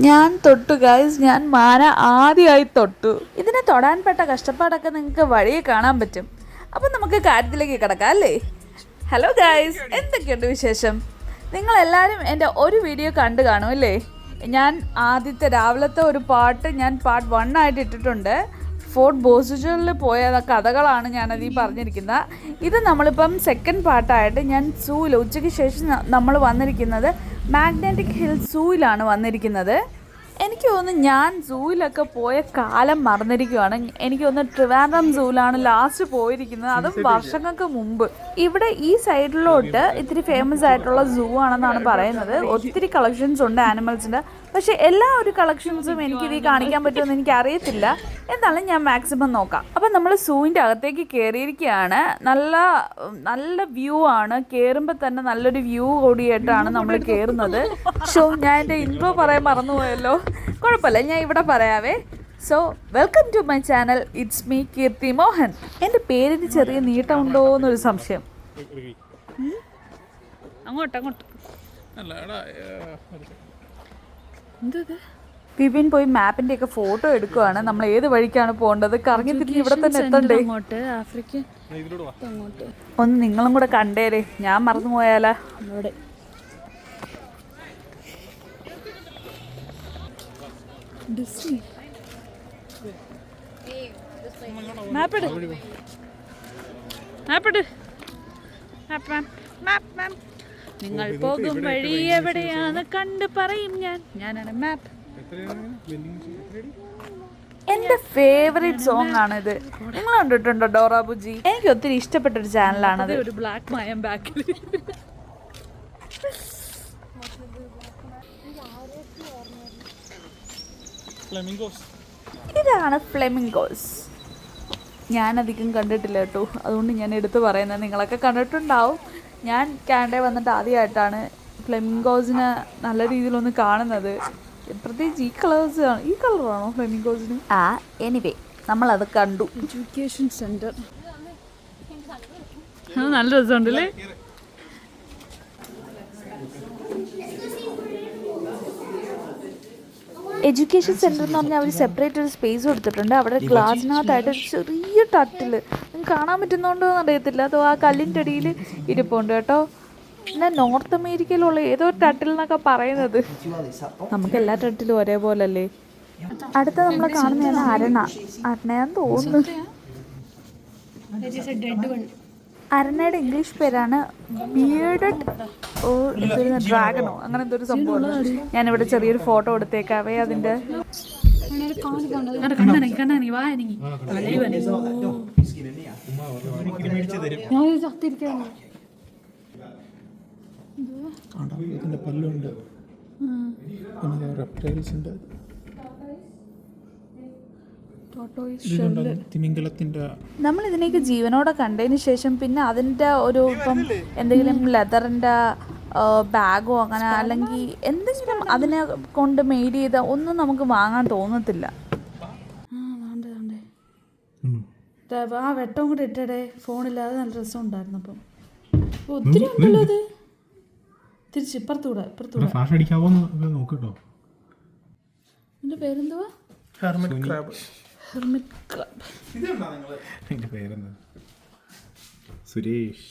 ഞാൻ തൊട്ടു ഗൈസ്, ഞാൻ മാന ആദ്യമായി തൊട്ടു. ഇതിനെ തൊടാൻ പെട്ട കഷ്ടപ്പാടൊക്കെ നിങ്ങൾക്ക് വഴിയെ കാണാൻ പറ്റും. അപ്പം നമുക്ക് കാര്യത്തിലേക്ക് കിടക്കാം അല്ലേ? ഹലോ ഗൈസ്, എന്തൊക്കെയുണ്ട് വിശേഷം? നിങ്ങളെല്ലാവരും എൻ്റെ ഒരു വീഡിയോ കണ്ടു കാണും അല്ലേ? ഞാൻ ആദ്യത്തെ രാവിലത്തെ ഒരു പാർട്ട് ഞാൻ പാർട്ട് 1 ആയിട്ട് ഇട്ടിട്ടുണ്ട്. ഫോർട്ട് ബോസുകളിൽ പോയ കഥകളാണ് ഞാനതീ പറഞ്ഞിരിക്കുന്നത്. ഇത് നമ്മളിപ്പം സെക്കൻഡ് പാർട്ടായിട്ട് ഞാൻ സൂവിൽ ഉച്ചയ്ക്ക് ശേഷം നമ്മൾ വന്നിരിക്കുന്നത് മാഗ്നറ്റിക് ഹിൽ സൂവിലാണ് വന്നിരിക്കുന്നത്. എനിക്ക് തോന്നുന്നു ഞാൻ സൂവിലൊക്കെ പോയ കാലം മറന്നിരിക്കുകയാണ്. എനിക്ക് തോന്നുന്നു ട്രിവാൻഡ്രം സൂവിലാണ് ലാസ്റ്റ് പോയിരിക്കുന്നത്, അതും വർഷങ്ങൾക്ക് മുമ്പ്. ഇവിടെ ഈ സൈഡിലോട്ട് ഇത്തിരി ഫേമസ് ആയിട്ടുള്ള സൂ ആണെന്നാണ് പറയുന്നത്. ഒത്തിരി കളക്ഷൻസ് ഉണ്ട് ആനിമൽസിൻ്റെ, പക്ഷേ എല്ലാ ഒരു കളക്ഷൻസും എനിക്കിത് കാണിക്കാൻ പറ്റുമെന്ന് എനിക്ക് അറിയത്തില്ല. എന്നാലും ഞാൻ മാക്സിമം നോക്കാം. അപ്പം നമ്മൾ സൂവിൻ്റെ അകത്തേക്ക് കയറിയിരിക്കുകയാണ്. നല്ല വ്യൂ ആണ്. കയറുമ്പോൾ തന്നെ നല്ലൊരു വ്യൂ കൂടിയായിട്ടാണ് നമ്മൾ കയറുന്നത്. സോ ഞാൻ എൻ്റെ ഇൻട്രോ പറയാൻ മറന്നുപോയല്ലോ. കുഴപ്പമില്ല, ഞാൻ ഇവിടെ പറയാവേ. So welcome to my channel, it's me Keerthi Mohan. എൻ്റെ പേരിന് ചെറിയ നീട്ടമുണ്ടോ എന്നൊരു സംശയം. അങ്ങോട്ട് വിപിൻ പോയി മാപ്പിന്റെ ഒക്കെ ഫോട്ടോ എടുക്കുവാണ്. നമ്മൾ ഏത് വഴിക്കാണ് പോകേണ്ടത്, കറങ്ങി തിരിഞ്ഞ് ഇവിടെ തന്നെ എത്തണ്ടേ? ഒന്ന് നിങ്ങളും കൂടെ കണ്ടേരേ, ഞാൻ മറന്നു പോയാലാ. നിങ്ങൾ പോകും വഴി എവിടെയാണ് കണ്ട് പറയും ഞാനാണ് മാപ്പ്. എന്റെ ഫേവറേറ്റ് സോങ് ആണിത്. നിങ്ങൾ കണ്ടിട്ടുണ്ടോ ഡോറ ബുജി? എനിക്ക് ഒത്തിരി ഇഷ്ടപ്പെട്ടൊരു ചാനലാണത്. ഒരു ബ്ലാക്ക് മയം ബാക്കിൽ. ഇതാണ് ഫ്ലെമിംഗോസ്. ഞാനധികം കണ്ടിട്ടില്ല കേട്ടോ, അതുകൊണ്ട് ഞാൻ എടുത്തു പറയുന്നത്. നിങ്ങളൊക്കെ കണ്ടിട്ടുണ്ടാവും. ഞാൻ കാനഡയിൽ വന്നിട്ട് ആദ്യമായിട്ടാണ് ഫ്ലെമിംഗോസിനെ നല്ല രീതിയിലൊന്ന് കാണുന്നത്. പ്രത്യേകിച്ച് ഈ കളറാണോ ഫ്ലെമിംഗോസിന്? എനിവേ നമ്മളത് കണ്ടു. എഡ്യൂക്കേഷൻ സെന്റർ നല്ല രസമുണ്ടല്ലേ. എഡ്യൂക്കേഷൻ സെൻറ്റർ എന്ന് പറഞ്ഞാൽ അവർ സെപ്പറേറ്റ് ഒരു സ്പേസ് കൊടുത്തിട്ടുണ്ട്. അവിടെ ഗ്ലാസിനകത്തായിട്ട് ഒരു ചെറിയ ടട്ടിൽ നിങ്ങൾക്ക് കാണാൻ പറ്റുന്നുണ്ടോ എന്ന് അറിയത്തില്ല. അതോ ആ കല്ലിൻ്റെ അടിയിൽ ഇരിപ്പുണ്ട് കേട്ടോ. പിന്നെ നോർത്ത് അമേരിക്കയിലുള്ള ഏതോ ഒരു ടട്ടിൽ എന്നൊക്കെ പറയുന്നത്. നമുക്ക് എല്ലാ ടട്ടിലും ഒരേപോലെ അല്ലേ. അടുത്ത നമ്മൾ കാണുന്നതാണ് അരണയാന്ന് തോന്നുന്നു. അരണയുടെ ഇംഗ്ലീഷ് പേരാണ് ബിയർഡഡ് ഡ്രാഗണോ അങ്ങനെ എന്തോ ഒരു സംഭവമാണ്. ഞാനിവിടെ ചെറിയൊരു ഫോട്ടോ എടുത്തേക്കാവേ അതിൻ്റെ. നമ്മൾ ഇതിനേക്ക് ജീവനോടെ കണ്ടതിന് ശേഷം പിന്നെ അതിൻ്റെ ഒരു ഇപ്പം എന്തെങ്കിലും ലെതറിൻ്റെ ബാഗോ അങ്ങനെ അല്ലെങ്കിൽ എന്തെങ്കിലും അതിനെ കൊണ്ട് മെയ്ഡ് ചെയ്ത ഒന്നും നമുക്ക് വാങ്ങാൻ തോന്നത്തില്ല. ആ വെട്ടവും കൂടെ ഇട്ടേ ഫോണില്ലാതെ നല്ല രസം ഉണ്ടായിരുന്നു. അപ്പം ഒത്തിരി ഉണ്ടല്ലോ അത്. തിരിച്ച് ഇപ്പുറത്തൂടെ എൻ്റെ പേരെന്തുവാ? Hermit crab. സുരേഷ്.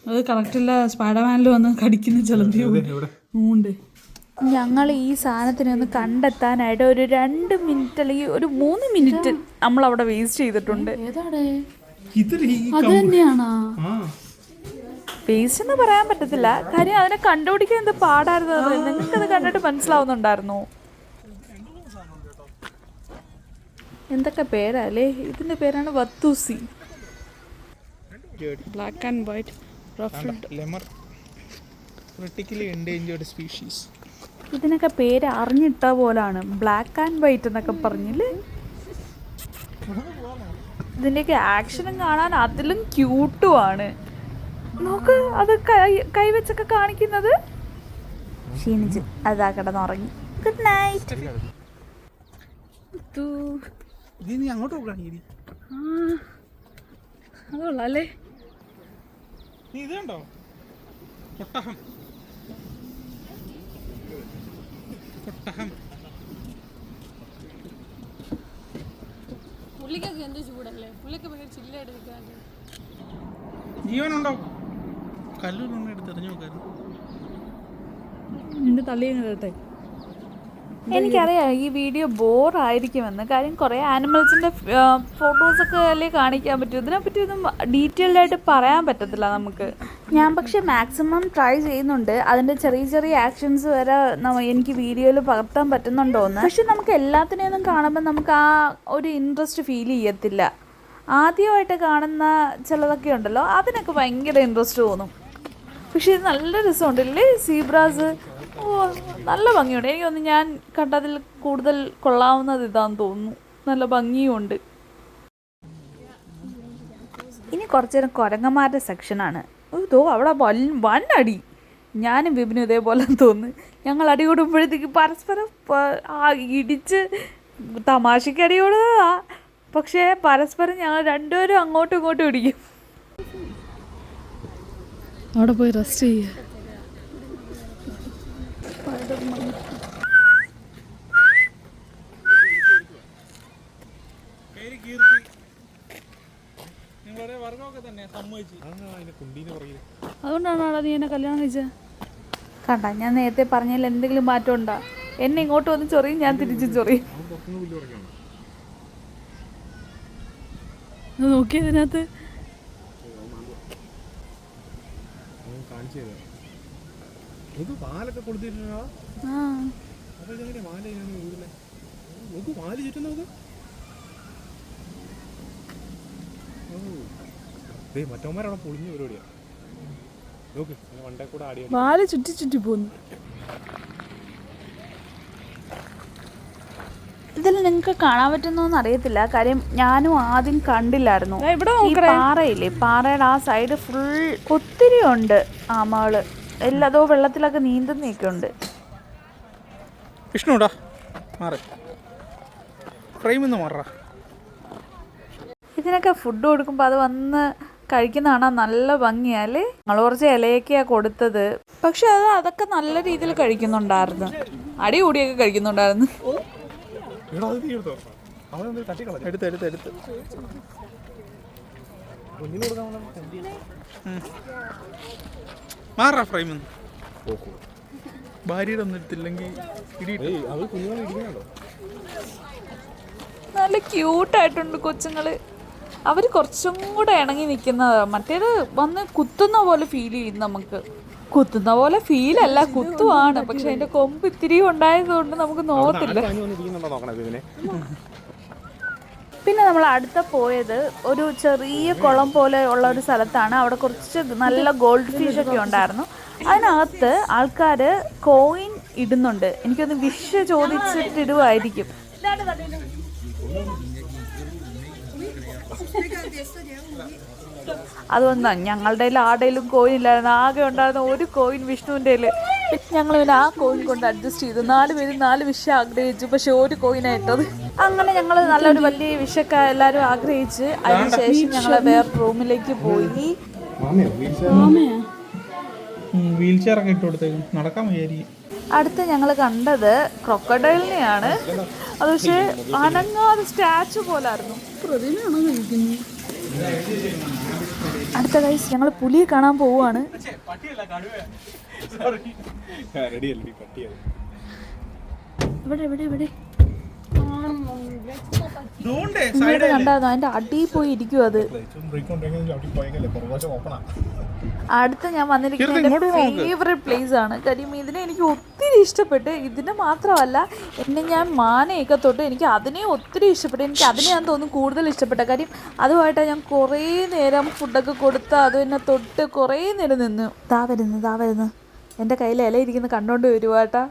അത് കറക്റ്റില്ല. സ്പൈഡർമാനിൽ വന്ന് കടിക്കുന്ന ചെലന്തിയുണ്ട്. ഞങ്ങൾ ഈ സാധനത്തിനെ ഒന്ന് കണ്ടെത്താനായിട്ട് ഒരു 2 മിനിറ്റ് അല്ലെങ്കിൽ ഒരു 3 മിനിറ്റ് നമ്മളവിടെ വേസ്റ്റ് ചെയ്തിട്ടുണ്ട്. വേസ്റ്റ് എന്ന് പറയാൻ പറ്റത്തില്ല, കാര്യം അതിനെ കണ്ടുപിടിക്കാൻ എന്ത് പാടായിരുന്നു. നിങ്ങൾക്കത് കണ്ടിട്ട് മനസ്സിലാവുന്നുണ്ടായിരുന്നു. എന്തൊക്കെ പേരല്ലേ. ഇതിന്റെ പേരാണ് Watusi. Black and white species. ഇതിനൊക്കെ പേര് അറിഞ്ഞിട്ട പോലാണ്. ബ്ലാക്ക് ആൻഡ് വൈറ്റ് എന്നൊക്കെ പറഞ്ഞില്ലേ. ഇതിൻ്റെയൊക്കെ ആക്ഷനും കാണാൻ അതിലും ക്യൂട്ടുമാണ്. നോക്ക്, അത് കൈവച്ചൊക്കെ കാണിക്കുന്നത്. ക്ഷീണിച്ച് അതാ കിടന്നുറങ്ങി. Good night. അതുകൊള്ളാല്ലേ. നീ ഇത് കണ്ടോ? ഒട്ടകം. ഒട്ടകം. പുള്ളിക്കൊക്കെ എന്ത് ചൂടല്ലേ, പുള്ളിക്ക് ഭയങ്കര ചില്ലായിട്ട് നിൽക്കാൻ. ജീവനുണ്ടോ? കല്ലൂരൊന്നും എടുത്ത് എറിഞ്ഞു നോക്കായിരുന്നു. നിന്റെ തള്ളിയും കേട്ടെ. എനിക്കറിയാം ഈ വീഡിയോ ബോറായിരിക്കുമെന്ന്. കാര്യം കുറേ ആനിമൽസിൻ്റെ ഫോട്ടോസൊക്കെ അല്ലേ കാണിക്കാൻ പറ്റും. ഇതിനെപ്പറ്റി ഒന്നും ഡീറ്റെയിൽഡ് ആയിട്ട് പറയാൻ പറ്റത്തില്ല നമുക്ക്. ഞാൻ പക്ഷേ മാക്സിമം ട്രൈ ചെയ്യുന്നുണ്ട്. അതിൻ്റെ ചെറിയ ചെറിയ ആക്ഷൻസ് വരെ എനിക്ക് വീഡിയോയിൽ പകർത്താൻ പറ്റുന്നുണ്ടോയെന്ന്. പക്ഷെ നമുക്ക് എല്ലാത്തിനെയൊന്നും കാണുമ്പോൾ നമുക്ക് ആ ഒരു ഇൻട്രസ്റ്റ് ഫീൽ ചെയ്യത്തില്ല. ആദ്യമായിട്ട് കാണുന്ന ചിലതൊക്കെ ഉണ്ടല്ലോ, അതിനൊക്കെ ഭയങ്കര ഇൻട്രസ്റ്റ് തോന്നും. പക്ഷേ ഇത് നല്ല രസമുണ്ടല്ലേ സീബ്രാസ്. ഓ, നല്ല ഭംഗിയുണ്ട്. എനിക്കൊന്ന് ഞാൻ കണ്ടതിൽ കൂടുതൽ കൊള്ളാവുന്നത് ഇതാന്ന് തോന്നുന്നു. നല്ല ഭംഗിയുമുണ്ട്. ഇനി കുറച്ച് നേരം കുരങ്ങന്മാരുടെ സെക്ഷനാണ്. ഇതോ അവിടെ വൻ അടി. ഞാനും വിപിനും ഇതേപോലെ തോന്നുന്നു. ഞങ്ങൾ അടി കൂടുമ്പോഴത്തേക്ക് പരസ്പരം ഇടിച്ച് തമാശയ്ക്ക് അടി കൊടുത്തതാ. പക്ഷേ പരസ്പരം ഞങ്ങൾ രണ്ടുപേരും അങ്ങോട്ടും ഇങ്ങോട്ടും ഇടിക്കും. അവിടെ പോയി റെസ്റ്റ് ചെയ്യുക. അതുകൊണ്ടാണോ നീ എന്നെ കല്യാണം കഴിച്ചത്? കണ്ട, ഞാൻ നേരത്തെ പറഞ്ഞതിൽ എന്തെങ്കിലും മാറ്റം ഉണ്ടോ? എന്നെ ഇങ്ങോട്ട് വന്ന് ചൊറിയും, ഞാൻ തിരിച്ചു ചൊറിയും. നോക്കിയതിനകത്ത് പാലൊക്കെ കൊടുത്തിട്ടുണ്ടോ? മറ്റവന്മാരവിടെ പൊളിഞ്ഞ പരിപാടിയാ. നോക്ക്, വണ്ടേ കൂടെ ആടിയ വാല് ചുറ്റി ചുറ്റി പോന്നു. ഇതിൽ നിങ്ങൾക്ക് കാണാൻ പറ്റുന്നോന്ന് അറിയത്തില്ല. കാര്യം ഞാനും ആദ്യം കണ്ടില്ലായിരുന്നു. ഈ പാറയില്ലേ, പാറയുടെ ആ സൈഡ് ഫുൾ ഒത്തിരി ഉണ്ട് ആമകള്. എല്ലാതോ വെള്ളത്തിലൊക്കെ നീന്തുന്നൊക്കെ ഉണ്ട്. വിഷ്ണുടാ മാറി ഫ്രെയിമിന്ന് മാറാ. ഇതിനൊക്കെ ഫുഡ് കൊടുക്കുമ്പോൾ അത് വന്ന് കഴിക്കുന്ന കാണാൻ നല്ല ഭംഗിയല്ലേ. ഞങ്ങൾ കുറച്ച് ഇലയൊക്കെയാണ് കൊടുത്തത്. പക്ഷെ അതൊക്കെ നല്ല രീതിയിൽ കഴിക്കുന്നുണ്ടായിരുന്നു. അടി കൂടിയൊക്കെ കഴിക്കുന്നുണ്ടായിരുന്നു. മാറാ ഫ്രെയിമിന്ന്. ഭാര്യയുടെ ഒന്നും എടുത്തില്ലെങ്കിൽ നല്ല ക്യൂട്ടായിട്ടുണ്ട് കൊച്ചുങ്ങള്. അവർ കുറച്ചും കൂടെ ഇണങ്ങി നിൽക്കുന്നതാണ്. മറ്റേത് വന്ന് കുത്തുന്ന പോലെ ഫീൽ ചെയ്യും. നമുക്ക് കുത്തുന്ന പോലെ ഫീലല്ല, കുത്തുവാണ്. പക്ഷെ അതിന്റെ കൊമ്പ് ഇത്തിരി ഉണ്ടായതുകൊണ്ട് നമുക്ക് നോക്കത്തില്ല. പിന്നെ നമ്മൾ അടുത്ത പോയത് ഒരു ചെറിയ കുളം പോലെ ഉള്ള ഒരു സ്ഥലത്താണ്. അവിടെ കുറച്ച് നല്ല ഗോൾഡ് ഫിഷ് ഒക്കെ ഉണ്ടായിരുന്നു. അതിനകത്ത് ആൾക്കാർ കോയിൻ ഇടുന്നുണ്ട്. എനിക്കൊന്ന് വിഷ് ചോദിച്ചിട്ടിടുമായിരിക്കും. അതുകൊണ്ടാണ് ഞങ്ങളുടെ ആരുടെയിലും കോയിൻ ഇല്ലായിരുന്നു. ആകെ ഉണ്ടായിരുന്ന ഒരു കോയിൻ വിഷ്ണുവിൻ്റെ കയ്യിൽ. ഞങ്ങൾ പിന്നെ ആ കോയിൻ കൊണ്ട് അഡ്ജസ്റ്റ് ചെയ്തു. 4 പേര് 4 വിഷ ആഗ്രഹിച്ചു. പക്ഷെ ഒരു കോയിനായിട്ടത്. അങ്ങനെ ഞങ്ങൾ നല്ലൊരു വലിയ വിഷൊക്കെ എല്ലാവരും ആഗ്രഹിച്ച് അതിനുശേഷം ഞങ്ങൾ വേറെ റൂമിലേക്ക് പോയി. വീൽ ചെയർ ഒക്കെ ഇട്ട് കൊടുത്തേക്കും, നടക്കാൻ വയ്യായിരിക്കും. അടുത്ത് ഞങ്ങൾ കണ്ടത് ക്രൊക്കഡൈലിനെയാണ്. അത് പക്ഷേ അനങ്ങാതെ സ്റ്റാച്ചു പോലായിരുന്നു. പ്രതിമയാണോ കഴിക്കുന്നത്? അടുത്ത കൈസ് ഞങ്ങൾ പുലിയെ കാണാൻ പോവുകയാണ്. ഇവിടെ ഇവിടെ ഇവിടെ കണ്ടായിരുന്നു. അതിന്റെ അടിയിൽ പോയി ഇരിക്കും അത്. അടുത്ത് ഞാൻ വന്നിരിക്കുന്ന എൻ്റെ ഫേവറേറ്റ് പ്ലേസ് ആണ്. കാര്യം ഇതിനെ എനിക്ക് ഒത്തിരി ഇഷ്ടപ്പെട്ട്. ഇതിനെ മാത്രമല്ല, എന്നെ ഞാൻ മാനയൊക്കെ തൊട്ട് എനിക്ക് അതിനെ ഒത്തിരി ഇഷ്ടപ്പെട്ടു. എനിക്ക് അതിനെ ഞാൻ തോന്നുന്നു കൂടുതൽ ഇഷ്ടപ്പെട്ട കാര്യം അതുമായിട്ടാണ് ഞാൻ കുറേ നേരം ഫുഡൊക്കെ കൊടുത്ത് അത് എന്നെ തൊട്ട് കുറേ നേരം നിന്നു. ദാ വരുന്നു എൻ്റെ കയ്യിൽ ഇല ഇരിക്കുന്ന കണ്ടോണ്ട് വരുവാട്ടാ.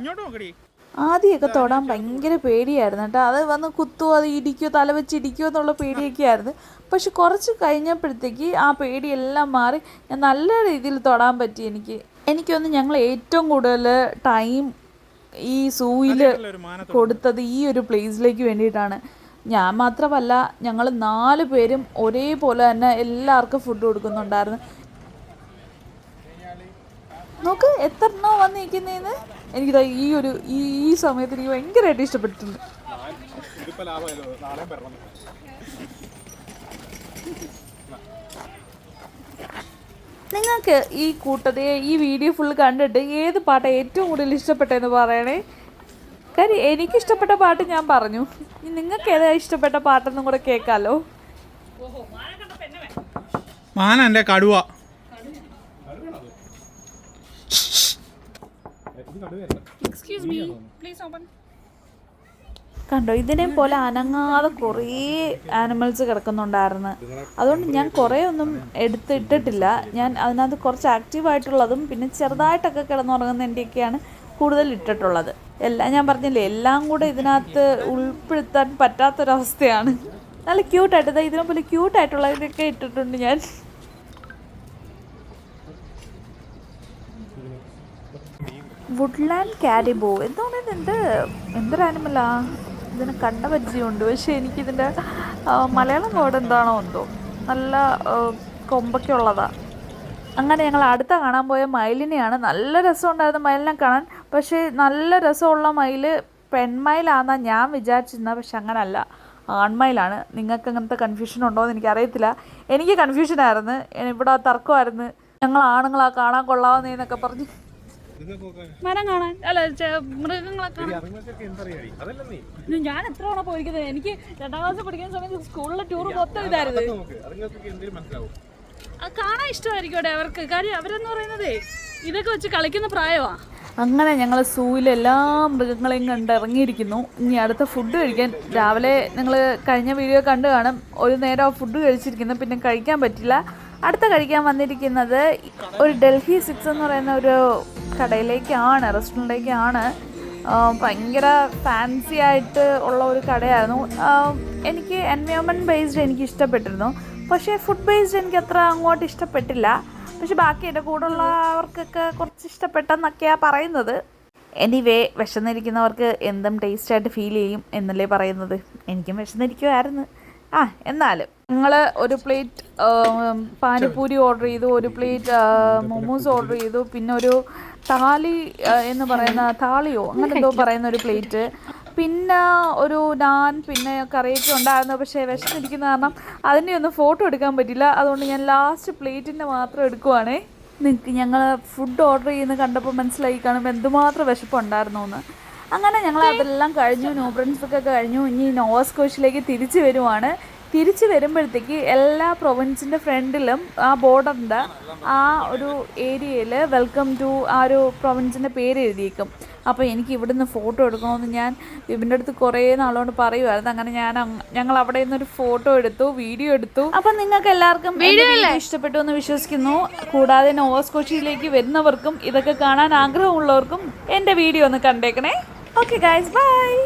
ആദ്യമൊക്കെ തൊടാൻ ഭയങ്കര പേടിയായിരുന്നു കേട്ടോ. അത് വന്ന് കുത്തുമോ, അത് ഇടിക്കുമോ, തല വെച്ച് ഇടിക്കുമോ എന്നുള്ള പേടിയൊക്കെ ആയിരുന്നു. പക്ഷെ കുറച്ച് കഴിഞ്ഞപ്പോഴത്തേക്ക് ആ പേടിയെല്ലാം മാറി ഞാൻ നല്ല രീതിയിൽ തൊടാൻ പറ്റി. എനിക്കൊന്ന് ഞങ്ങൾ ഏറ്റവും കൂടുതൽ ടൈം ഈ സൂയിൽ കൊടുത്തത് ഈ ഒരു പ്ലേസിലേക്ക് വേണ്ടിയിട്ടാണ്. ഞാൻ മാത്രമല്ല, ഞങ്ങൾ 4 പേരും ഒരേപോലെ തന്നെ എല്ലാവർക്കും ഫുഡ് കൊടുക്കുന്നുണ്ടായിരുന്നു. നോക്ക് എത്ര എണ്ണോ വന്നിരിക്കുന്നതെന്ന്. എനിക്കിതാ ഈ സമയത്ത് എനിക്ക് ഭയങ്കരമായിട്ട് ഇഷ്ടപ്പെട്ടിട്ടുണ്ട്. ഇതിപ്പോൾ ലാഭമല്ലോ, നാളെ വരണം. നിങ്ങൾക്ക് ഈ കൂട്ടത്തെ ഈ വീഡിയോ ഫുൾ കണ്ടിട്ട് ഏത് പാട്ടാണ് ഏറ്റവും കൂടുതൽ ഇഷ്ടപ്പെട്ടതെന്ന് പറയണേ. കാര്യം എനിക്കിഷ്ടപ്പെട്ട പാട്ട് ഞാൻ പറഞ്ഞു. നിങ്ങൾക്ക് ഏതാ ഇഷ്ടപ്പെട്ട പാട്ടെന്നും കൂടെ കേൾക്കാമല്ലോ. മാന എൻ്റെ കടുവ. Excuse me please open. കണ്ടോ, ഇതിനെ പോലെ അനങ്ങാതെ കുറേ ആനിമൽസ് കിടക്കുന്നുണ്ടായിരുന്നു. അതുകൊണ്ട് ഞാൻ കുറേ ഒന്നും എടുത്തിട്ടിട്ടില്ല. ഞാൻ അതിനകത്ത് കുറച്ച് ആക്റ്റീവായിട്ടുള്ളതും പിന്നെ ചെറുതായിട്ടൊക്കെ കിടന്നുറങ്ങുന്നതിൻ്റെയൊക്കെയാണ് കൂടുതൽ ഇട്ടിട്ടുള്ളത്. എല്ലാം ഞാൻ പറഞ്ഞില്ലേ, എല്ലാം കൂടെ ഇതിനകത്ത് ഉൾപ്പെടുത്താൻ പറ്റാത്തൊരവസ്ഥയാണ്. നല്ല ക്യൂട്ടായിട്ട് ഇതിനെ പോലെ ക്യൂട്ടായിട്ടുള്ളതൊക്കെ ഇട്ടിട്ടുണ്ട് ഞാൻ. വുഡ്ലാൻഡ് കാരിബോ എന്താ പറയുന്നത്, എന്തൊരു ആനിമലാ. ഇതിന് കണ്ട പരിചയമുണ്ട്, പക്ഷേ എനിക്കിതിൻ്റെ മലയാളം കോഡ് എന്താണോ എന്തോ. നല്ല കൊമ്പൊക്കെ ഉള്ളതാണ്. അങ്ങനെ ഞങ്ങൾ അടുത്ത കാണാൻ പോയ മയിലിനെയാണ്. നല്ല രസമുണ്ടായിരുന്നു മയിലിനെ കാണാൻ. പക്ഷേ നല്ല രസമുള്ള മയിൽ പെൺമയിലാണെന്നാണ് ഞാൻ വിചാരിച്ചിരുന്നത്. പക്ഷെ അങ്ങനല്ല, ആൺമയിലാണ്. നിങ്ങൾക്ക് അങ്ങനത്തെ കൺഫ്യൂഷൻ ഉണ്ടോ എന്ന് എനിക്കറിയത്തില്ല. എനിക്ക് കൺഫ്യൂഷനായിരുന്നു. ഇവിടെ തർക്കമായിരുന്നു, ഞങ്ങൾ ആണുങ്ങളാ കാണാൻ കൊള്ളാവുന്നതെന്നൊക്കെ പറഞ്ഞ്. മരം കാണാൻ അല്ല മൃഗങ്ങളൊക്കെ ഞാൻ എത്ര തവണ പോയിരിക്കുന്നത്. എനിക്ക് 2ാം ക്ലാസ് പഠിക്കുന്ന സമയത്ത് സ്കൂളിലെ ടൂർ മൊത്തം ഇതായിരുന്നു. കാണാൻ ഇഷ്ടമായിരിക്കും അവിടെ അവർക്ക്. കാര്യം അവരെന്ന് പറയുന്നതേ ഇതൊക്കെ വെച്ച് കളിക്കുന്ന പ്രായമാണ്. അങ്ങനെ ഞങ്ങൾ സൂവിൽ എല്ലാ മൃഗങ്ങളെയും കണ്ട് ഇറങ്ങിയിരിക്കുന്നു. ഇനി അടുത്ത ഫുഡ് കഴിക്കാൻ. രാവിലെ നിങ്ങൾ കഴിഞ്ഞ വീഡിയോ കണ്ടു കാണും, ഒരു നേരം ഫുഡ് കഴിച്ചിരിക്കുന്നു, പിന്നെ കഴിക്കാൻ പറ്റില്ല. അടുത്ത കഴിക്കാൻ വന്നിരിക്കുന്നത് ഒരു ഡൽഹി 6 എന്ന് പറയുന്ന ഒരു കടയിലേക്കാണ്, റെസ്റ്റോറൻറ്റിലേക്കാണ്. ഭയങ്കര ഫാൻസി ആയിട്ട് ഉള്ള ഒരു കടയായിരുന്നു. എനിക്ക് എൻവയോൺമെൻറ്റ് ബേസ്ഡ് എനിക്ക് ഇഷ്ടപ്പെട്ടിരുന്നു, പക്ഷേ ഫുഡ് ബേസ്ഡ് എനിക്ക് അത്ര അങ്ങോട്ട് ഇഷ്ടപ്പെട്ടില്ല. പക്ഷെ ബാക്കി എൻ്റെ കൂടെ ഉള്ളവർക്കൊക്കെ കുറച്ച് ഇഷ്ടപ്പെട്ടെന്നൊക്കെയാണ് പറയുന്നത്. എനിവേ, വിശന്നിരിക്കുന്നവർക്ക് എന്തും ടേസ്റ്റായിട്ട് ഫീൽ ചെയ്യും എന്നല്ലേ പറയുന്നത്. എനിക്കും വിശന്നിരിക്കുമായിരുന്നു. എന്നാലും ഞങ്ങൾ ഒരു പ്ലേറ്റ് പാനിപ്പൂരി ഓർഡർ ചെയ്തു, ഒരു പ്ലേറ്റ് മൊമോസ് ഓർഡർ ചെയ്തു, പിന്നെ ഒരു താലി എന്ന് പറയുന്ന താളിയോ അങ്ങനെ എന്തോ പറയുന്ന ഒരു പ്ലേറ്റ്, പിന്നെ ഒരു നാൻ, പിന്നെ കറിയൊക്കെ ഉണ്ടായിരുന്നു. പക്ഷേ വിശന്നിരിക്കുന്ന കാരണം അതിൻ്റെ ഒന്നും ഫോട്ടോ എടുക്കാൻ പറ്റില്ല. അതുകൊണ്ട് ഞാൻ ലാസ്റ്റ് പ്ലേറ്റിൻ്റെ മാത്രം എടുക്കുവാണേ. നിങ്ങൾക്ക് ഞങ്ങൾ ഫുഡ് ഓർഡർ ചെയ്യുന്നത് കണ്ടപ്പോൾ മനസ്സിലായി കാണുമ്പോൾ എന്തുമാത്രം വിശപ്പുണ്ടായിരുന്നു എന്ന്. അങ്ങനെ ഞങ്ങൾ അതെല്ലാം കഴിഞ്ഞു, നോബ്രൻസൊക്കെ കഴിഞ്ഞു. ഇനി നോവ സ്കോഷ്യയിലേക്ക് തിരിച്ചു വരുവാണ്. തിരിച്ച് വരുമ്പോഴത്തേക്ക് എല്ലാ പ്രൊവിൻസിൻ്റെ ഫ്രണ്ടിലും ആ ബോർഡറിൻ്റെ ആ ഒരു ഏരിയയിൽ വെൽക്കം ടു ആ ഒരു പ്രൊവിൻസിൻ്റെ പേര് എഴുതിയേക്കും. അപ്പോൾ എനിക്ക് ഇവിടുന്ന് ഫോട്ടോ എടുക്കണമെന്ന് ഞാൻ വിപിൻ്റെ അടുത്ത് കുറേ നാളുകൊണ്ട് പറയുമായിരുന്നു. അങ്ങനെ ഞങ്ങൾ അവിടെ നിന്നൊരു ഫോട്ടോ എടുത്തു, വീഡിയോ എടുത്തു. അപ്പം നിങ്ങൾക്ക് എല്ലാവർക്കും വീഡിയോ ഇഷ്ടപ്പെട്ടു എന്ന് വിശ്വസിക്കുന്നു. കൂടാതെ നോവ സ്കോഷ്യയിലേക്ക് വരുന്നവർക്കും ഇതൊക്കെ കാണാൻ ആഗ്രഹമുള്ളവർക്കും എൻ്റെ വീഡിയോ ഒന്ന് കണ്ടേക്കണേ. Okay guys, by.